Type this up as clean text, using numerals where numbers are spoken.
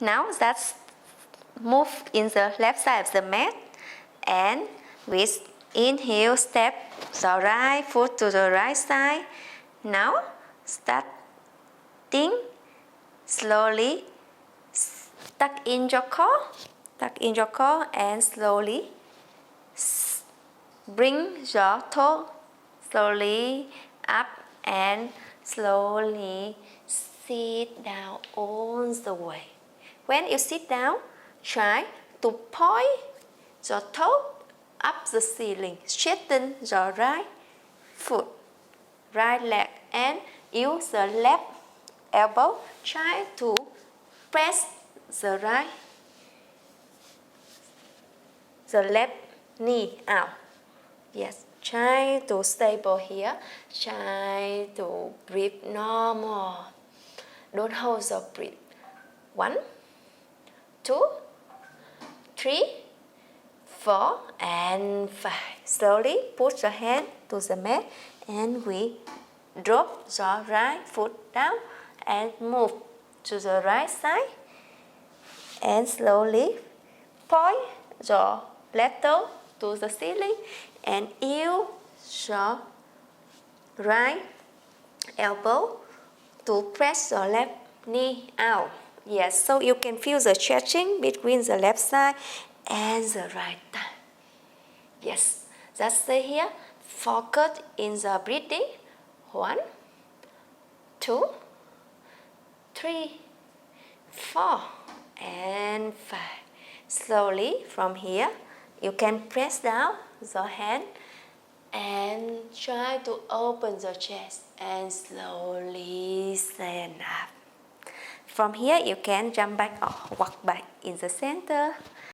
Now let's move in the left side of the mat, and with inhale, step the right foot to the right side. Now starting slowly, tuck in your core and slowly bring your toe slowly up and slowly sit down all the way. When you sit down, try to point your toe up the ceiling. Straighten your right foot, right leg, and use the left elbow. Try to press the left knee out. Yes, try to stable here. Try to breathe normal. Don't hold the breath. 1, 2, 3, 4, and 5. Slowly put your hand to the mat, and we drop your right foot down and move to the right side, and slowly point your left toe to the ceiling and use your right elbow to press your left knee out. Yes, so you can feel the stretching between the left side and the right thigh. Yes, just stay here. Focus in the breathing. 1, 2, 3, 4, and 5. Slowly from here, you can press down the hand and try to open the chest and slowly stand up. From here, you can jump back or walk back in the center.